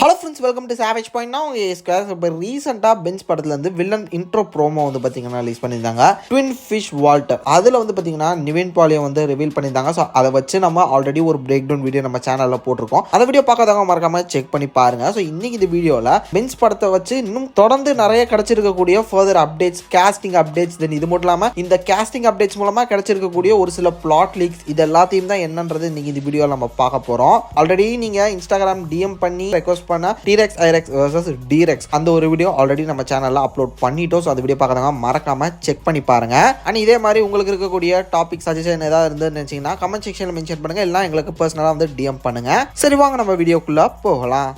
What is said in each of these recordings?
Hello friends, welcome to savage point. நான் உங்கள் இப்போ ரீசெண்டாக பெஞ்ச் படத்துலேருந்து வில்லன் இன்ட்ரோ ப்ரோமோ வந்து பார்த்தீங்கன்னா ரிலீஸ் பண்ணியிருந்தாங்க. ட்வின் ஃபிஷ் வால்டர் அதில் வந்து பார்த்தீங்கன்னா நிவின் பாலியை வந்து ரிவீல் பண்ணியிருந்தாங்க. ஸோ அதை வச்சு நம்ம ஆல்ரெடி ஒரு பிரேக் டவுன் வீடியோ நம்ம சேனலில் போட்டிருக்கோம். அந்த வீடியோ பார்க்காதவங்க மறக்காமல் செக் பண்ணி பாருங்கள். ஸோ இன்னைக்கு இந்த வீடியோவில் பெஞ்ச் படத்தை வச்சு இன்னும் தொடர்ந்து நிறைய கிடைச்சிருக்கக்கூடிய ஃபர்தர் அப்டேட்ஸ், கேஸ்டிங் அப்டேட்ஸ், தென் இது மட்டும் இல்லாமல் இந்த கேஸ்டிங் அப்டேட்ஸ் மூலமாக கிடைச்சிருக்கக்கூடிய ஒரு சில பிளாட் லீக்ஸ், இது எல்லாத்தையும் தான் என்னன்றது இன்னைக்கு இந்த வீடியோவில் நம்ம பார்க்க போகிறோம். ஆல்ரெடி நீங்கள் இன்ஸ்டாகிராம் டிஎம் பண்ணி ரெக்வஸ்ட் பண்ண T-Rex I-Rex vs D-Rex அந்த ஒரு வீடியோ ஆல்ரெடி நம்ம சேனல்ல அப்லோட் பண்ணிட்டோம். ஸோ அந்த வீடியோ பார்க்கறவங்க மறக்காம செக் பண்ணி பாருங்க. அண்ட் இதே மாதிரி உங்களுக்கு இருக்கக்கூடிய டாபிக் சஜஷன் ஏதாவது இருந்துன்னு நினைச்சீங்கன்னா கமெண்ட் செக்ஷன்ல மென்ஷன் பண்ணுங்க, இல்லை எங்களுக்கு பர்சனலா வந்து டிஎம் பண்ணுங்க. சரி, வாங்க நம்ம வீடியோக்குள்ள போகலாம்.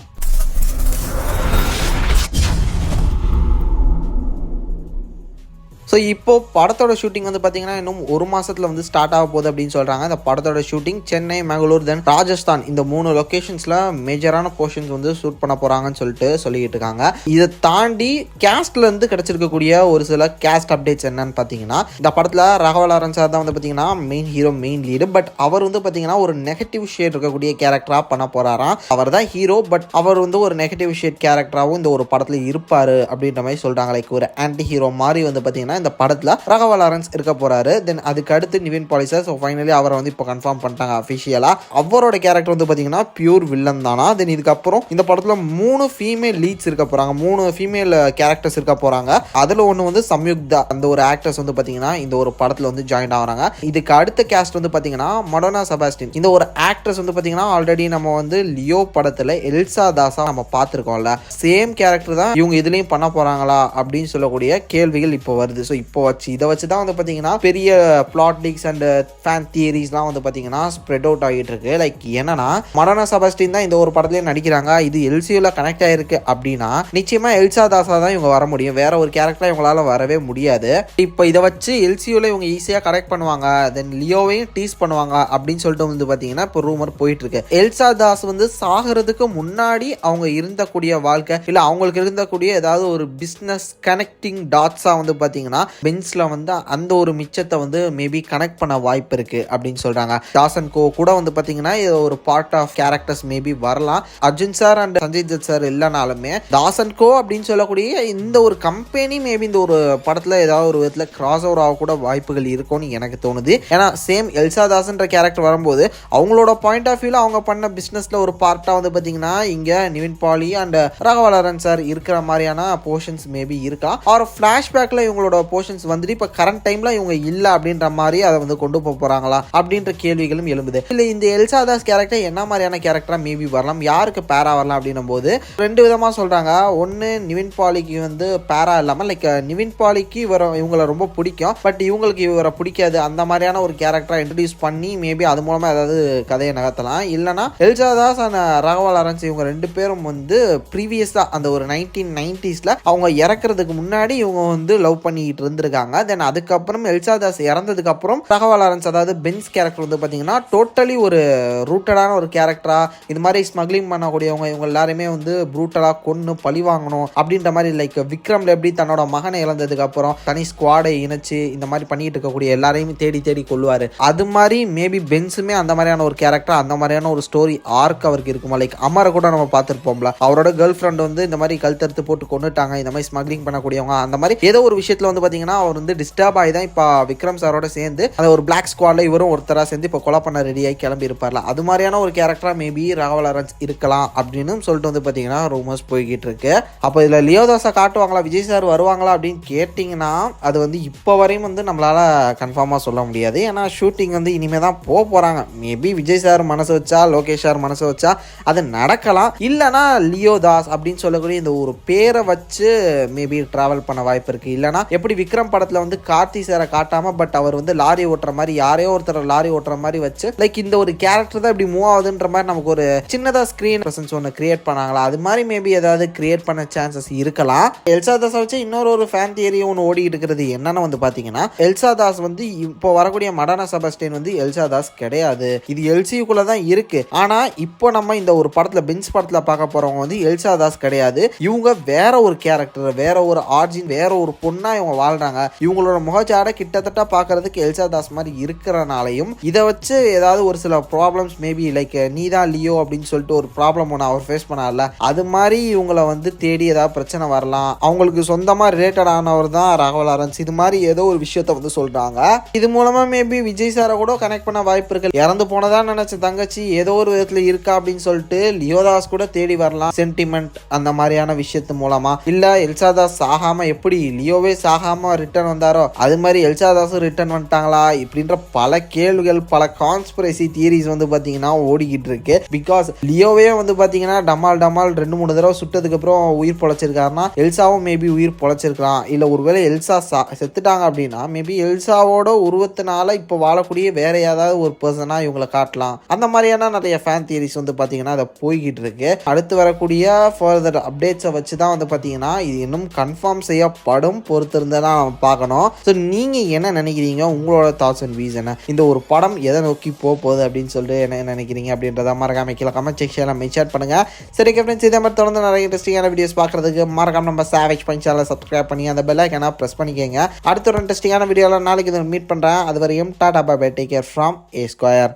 ஸோ இப்போ படத்தோட ஷூட்டிங் வந்து பார்த்தீங்கன்னா இன்னும் ஒரு மாதத்தில் வந்து ஸ்டார்ட் ஆக போகுது அப்படின்னு சொல்கிறாங்க. இந்த படத்தோட ஷூட்டிங் சென்னை, மங்களூர், தென் ராஜஸ்தான், இந்த 3 லொக்கேஷன்ஸில் மேஜரான போர்ஷன்ஸ் வந்து ஷூட் பண்ண போகிறாங்கன்னு சொல்லிட்டு இருக்காங்க. இதை தாண்டி கேஸ்ட்லேருந்து கிடச்சிருக்கக்கூடிய ஒரு சில கேஸ்ட் அப்டேட்ஸ் என்னன்னு பார்த்தீங்கன்னா, இந்த படத்தில் ராகவா லாரன்ஸ் சார் தான் வந்து பார்த்தீங்கன்னா main hero, main lead. But அவர் வந்து பார்த்தீங்கன்னா ஒரு நெகட்டிவ் ஷேட் இருக்கக்கூடிய கேரக்டராக பண்ண போகிறாராம். அவர் தான் ஹீரோ, பட் அவர் வந்து ஒரு நெகட்டிவ் ஷேட் கேரக்டராகவும் இந்த ஒரு படத்தில் இருப்பார் அப்படின்ற மாதிரி சொல்கிறாங்க. லைக் ஒரு ஆன்டி ஹீரோ மாதிரி வந்து பார்த்தீங்கன்னா இந்த படத்துல ராகவா லாரன்ஸ் இருக்க போறாரு. தென் அதுக்கு அடுத்து Nivin Pauly sir. So finally அவரை வந்து இப்போ கன்ஃபார்ம் பண்ணிட்டாங்க அஃபிஷியலா. அவரோட கேரக்டர் வந்து பார்த்தீங்கன்னா பியூர் வில்லன் தானா. தென் இதுக்கப்புறம் இந்த படத்துல 3 ஃபீமேல் லீட்ஸ் இருக்க போறாங்க, 3 ஃபீமேல் கேரக்டர்ஸ் இருக்க போறாங்க. அதுல ஒன்று வந்து சம்யுக்தா, அந்த ஒரு ஆக்ட்ரஸ் வந்து பார்த்தீங்கன்னா இந்த ஒரு படத்துல வந்து ஜாயின் ஆகிறாங்க. இதுக்கு அடுத்த கேஸ்ட் வந்து பார்த்தீங்கன்னா மடோனா செபாஸ்டின். இந்த ஒரு ஆக்ட்ரஸ் வந்து பார்த்தீங்கன்னா ஆல்ரெடி நம்ம வந்து லியோ படத்துல எல்சா தாஸா நம்ம பார்த்துருக்கோம்ல, சேம் கேரக்டர் தான் இவங்க இதுலயும் பண்ண போறாங்களா அப்படின்னு சொல்லக்கூடிய கேள்விகள் இப்போ வருது. ஸோ இப்போ இதை வச்சு தான் வந்து பார்த்தீங்கன்னா பெரிய பிளாட் லீக்ஸ் அண்ட் ஃபேன் தியரிஸ்லாம் வந்து பார்த்தீங்கன்னா ஸ்ப்ரெட் அவுட் ஆகிட்டு இருக்கு. லைக் என்னன்னா, மடோனா செபாஸ்டின் தான் இந்த ஒரு படத்துலேயே நடிக்கிறாங்க, இது எல்சியூல கனெக்ட் ஆயிருக்கு அப்படின்னா நிச்சயமா எல்சா தாஸா தான் இவங்க வர முடியும், வேற ஒரு கேரக்டரா இவங்களால வரவே முடியாது. இப்போ இதை வச்சு எல்சியூல இவங்க ஈஸியாக கனெக்ட் பண்ணுவாங்க, தென் லியோவையும் டீஸ் பண்ணுவாங்க அப்படின்னு சொல்லிட்டு வந்து பார்த்தீங்கன்னா இப்போ ரூமர் போயிட்டு இருக்கு. எல்சா தாஸ் வந்து சாகிறதுக்கு முன்னாடி அவங்க இருந்தக்கூடிய வாழ்க்கை, இல்லை அவங்களுக்கு இருந்தக்கூடிய ஏதாவது ஒரு பிஸ்னஸ் கனெக்டிங் டாட்ஸா வந்து பார்த்தீங்கன்னா பென்ஸ்ல வந்து அந்த ஒரு மிச்சத்தை வந்து மேபி கனெக்ட் பண்ண வாய்ப்பு இருக்கு அப்படின்னு சொல்றாங்க. தாசன் கோ கூட வந்து பாத்தீங்கன்னா ஒரு பார்ட் ஆஃப் கேரக்டர்ஸ் மேபி வரலாம். Arjun sir and Sanjay Dutt sir இல்லைனாலுமே தாசன் கோ அப்படின்னு சொல்லக்கூடிய இந்த ஒரு கம்பெனி மேபி இந்த ஒரு படத்துல ஏதாவது ஒரு விதத்துல கிராஸ் ஓவர் ஆக கூட வாய்ப்புகள் இருக்கும்னு எனக்கு தோணுது. ஏன்னா சேம் எல்சா தாஸ்ன்ற கேரக்டர் வரும்போது அவங்களோட பாயிண்ட் ஆஃப் வியூல அவங்க பண்ண பிசினஸ்ல ஒரு பார்ட்டா வந்து பாத்தீங்கன்னா இங்க நிவின் பாலி அண்ட் ராகவா லாரன்ஸ் சார் இருக்கிற மாதிரியான போர்ஷன்ஸ் மேபி இருக்கா, ஆர் ஃபிளாஷ்பேக்ல இவங்களோட போர்ஷன்ஸ் வந்துட்டு இப்ப கரண்ட் டைம்ல இவங்க இல்ல அப்படின்ற மாதிரி அதை வந்து கொண்டு போறாங்களா அப்படின்ற கேள்விகளும் எழும்புது. இல்ல இந்த எல்சா தாஸ் கேரக்டர் என்ன மாதிரியான கேரக்டரா மேபி வரலாம், யாருக்கு பேரா வரலாம் அப்படின்னும் போது 2 விதமா சொல்றாங்க. ஒன்னு, நிவின் பாலிக்கு வந்து பேரா இல்லாம லைக் நிவின் பாலிக்கு இவங்களை ரொம்ப பிடிக்கும், பட் இவங்களுக்கு இவரை பிடிக்காது, அந்த மாதிரியான ஒரு கேரக்டரா இன்ட்ரோடியூஸ் பண்ணி மேபி அது மூலமா ஏதாவது கதையை நகர்த்தலாம். இல்லைன்னா Elsa Das and Raghava Lawrence இவங்க 2 பேரும் வந்து ப்ரீவியஸா அந்த ஒரு 1990s அவங்க இறக்குறதுக்கு முன்னாடி இவங்க வந்து லவ் பண்ணிட்டு இருந்திருக்காங்க. தென் அதுக்கப்புறம் எல்சா தாஸ் இறந்ததுக்கு அப்புறம் ராகவா லாரன்ஸ் அதாவது பென்ஸ் கேரக்டர் வந்து பார்த்தீங்கன்னா டோட்டலி ஒரு ரூட்டடான ஒரு கேரக்டரா, இது மாதிரி ஸ்மக்லிங் பண்ணக்கூடியவங்க இவங்க எல்லாருமே வந்து ப்ரூட்டலா கொன்னு பழி வாங்கணும் அப்படின்ற மாதிரி, லைக் விக்ரம்ல எப்படி தன்னோட மகனை இழந்ததுக்கு அப்புறம் தனி ஸ்குவாடை இணைச்சு இந்த மாதிரி பண்ணிட்டு இருக்கக்கூடிய எல்லாரையும் தேடி கொள்வாரு. அது மாதிரி மேபி பென்ஸுமே அந்த மாதிரியான ஒரு கேரக்டர், அந்த மாதிரியான ஒரு ஸ்டோரி ஆர்க் அவருக்கு இருக்குமா. லைக் அமரை கூட நம்ம பார்த்துருப்போம்ல, அவரோட கேர்ள் ஃப்ரெண்ட் வந்து இந்த மாதிரி கழுத்தறுத்து போட்டு கொண்டுட்டாங்க, இந்த மாதிரி ஸ்மக்லிங் பண்ணக்கூடியவங்க, அந்த மாதிரி ஏதோ ஒரு விஷயத்துல வந்து பார்த்தீங்கன்னா அவர் வந்து டிஸ்டர்ப் ஆகி தான் இப்போ விக்ரம் சாரோட சேர்ந்து அந்த ஒரு பிளாக் ஸ்குவாட்ல இவரும் ஒருத்தரா சேர்ந்து இப்போ கொலை பண்ண ரெடியாகி கிளம்பி இருப்பார்ல, அது மாதிரியான ஒரு கேரக்டரா மேபி ராகவா லாரன்ஸ் இருக்கலாம் அப்படின்னு சொல்லிட்டு வந்து பார்த்தீங்கன்னா ரூமர்ஸ் போய்கிட்டு இருக்கு. அப்போ இதில் லியோ தாஸை காட்டுவாங்களா, விஜய் சார் வருவாங்களா அப்படின்னு கேட்டிங்கன்னா அது வந்து இப்போ வரையும் வந்து நம்மளால கன்ஃபார்மாக சொல்ல முடியாது. ஏன்னா ஷூட்டிங் வந்து இனிமே தான் போகிறாங்க. மேபி விஜய் சார் மனசு வச்சா, லோகேஷ் சார் மனசு வச்சா அது நடக்கலாம். இல்லைனா லியோ தாஸ் அப்படின்னு சொல்லக்கூடிய இந்த ஒரு பேரை வச்சு மேபி டிராவல் பண்ண வாய்ப்பு இருக்கு. இல்லைனா எப்படி விக்ரம் படத்துல வந்து கார்த்தி சாரை காட்டாம பட் அவர் வந்து லாரி ஓட்டுற மாதிரி, யாரையோ ஒருத்தர் லாரி ஓட்டுற மாதிரி வச்சு லைக் இந்த ஒரு கேரக்டர் தான் இப்படி மூவ் ஆகுதுன்ற மாதிரி நமக்கு ஒரு சின்னதா ஸ்கிரீன் பிரசன்ஸ் ஒன்று கிரியேட் பண்ணாங்களா, அது மாதிரி மேபி ஏதாவது கிரியேட் பண்ண சான்சஸ் இருக்கலாம். எல்சா தாஸ் வச்சு இன்னொரு ஒரு ஃபேன் தியரி ஒன்று ஓடிட்டு இருக்கிறது என்னன்னு வந்து பாத்தீங்கன்னா, எல்சா தாஸ் வந்து இப்போ வரக்கூடிய மடோனா செபாஸ்டின் வந்து எல்சா தாஸ் கிடையாது, இது எல்சிக்குள்ள தான் இருக்கு. ஆனா இப்போ நம்ம இந்த ஒரு படத்துல பென்ஸ் படத்துல பார்க்க போறவங்க வந்து எல்சா தாஸ் கிடையாது, இவங்க வேற ஒரு கேரக்டர், வேற ஒரு ஆர்ஜின், வேற ஒரு பொண்ணா இவங்க வாழ்றாங்க. இவங்களோட முகச்சாடை கிட்டத்தட்ட பார்க்கறதுக்கு எல்சா தாஸ் மாதிரி இருக்கிறனாலையும் இதை வச்சு ஏதாவது ஒரு சில ப்ராப்ளம்ஸ் மேபி லைக் நீ தான் லியோ அப்படின்னு சொல்லிட்டு ஒரு ப்ராப்ளம் ஒன்று அவர் ஃபேஸ் பண்ணல, அது மாதிரி இவங்களை வந்து தேடி ஏதாவது பிரச்சனை வரலாம். அவங்களுக்கு சொந்தமாக ரிலேட்டட் ஆனவர் தான் ராகவா லாரன்ஸ். இது மாதிரி ஏதோ ஒரு விஷயத்த வந்து சொல்றாங்க. இது மூலமா மேபி விஜய் சாரை கூட கனெக்ட் பண்ண வாய்ப்பு இருக்கு. இறந்து போனதா நினைச்ச தங்கச்சி ஏதோ ஒரு விதத்துல இருக்கா அப்படின்னு சொல்லிட்டு லியோதாஸ் கூட தேடி வரலாம். சென்டிமெண்ட் அந்த மாதிரியான விஷயத்து மூலமா, இல்ல எல்சா தாஸ் சாகாம எப்படி லியோவே சாகாம ரிட்டர்ன் வந்தாரோ அது மாதிரி எல்சா தாஸும் ரிட்டர்ன் வந்துட்டாங்களா இப்படின்ற பல கேள்விகள், பல கான்ஸ்பிரசி தியரிஸ் வந்து பாத்தீங்கன்னா ஓடிக்கிட்டு இருக்கு. பிகாஸ் லியோவே வந்து பாத்தீங்கன்னா டமால் 2-3 தடவை சுட்டதுக்கு அப்புறம் உயிர் பொழைச்சிருக்காருன்னா எல்சாவும் மேபி உயிர் பொழைச்சிருக்கலாம். இல்ல ஒருவேளை எல்சா செத்துட்டாங்க அப்படின்னா மேபி எல்சாவோட உருவத்தினால இப்போ வாழக்கூடிய வேற ஏதாவது ஒரு பர்சனா இவங்களை காட்டலாம். அந்த மாதிரியான நிறைய ஃபேன் தியரிஸ் வந்து பாத்தீங்கன்னா அதை போய்கிட்டு இருக்கு. அடுத்து வரக்கூடிய ஃபர்தர் அப்டேட்ஸை வச்சு தான் வந்து பாத்தீங்கன்னா இது இன்னும் கன்ஃபார்ம் செய்யப்படும், பொறுத்து இருந்தா நம்ம பார்க்கணும். ஸோ நீங்க என்ன நினைக்கிறீங்க, உங்களோட தாட்ஸ் அண்ட் வியூஸ் என்ன, இந்த ஒரு படம் எதை நோக்கி போகுது அப்படின்னு சொல்லிட்டு என்ன நினைக்கிறீங்க அப்படின்றத மறக்காம கீழே கமெண்ட் செக்ஷன்ல மென்ஷன் பண்ணுங்க. சரி ஃப்ரெண்ட்ஸ், இதே மாதிரி தொடர்ந்து நிறைய இன்ட்ரெஸ்டிங்கான வீடியோஸ் பார்க்கறதுக்கு மறக்காம நம்ம சாவேஜ் பஞ்ச் சேனலை சப்ஸ்கிரைப் பண்ணி அந்த பெல் ஐகானை பிரஸ் பண்ணிக்கோங்க. அடுத்த ஒரு இன்ட்ரெஸ்டிங்கான வீடியோவில் நாளைக்கு இதை மீட் பண்ணுறேன். அது வரையும் tata bye bye, take care from A Square.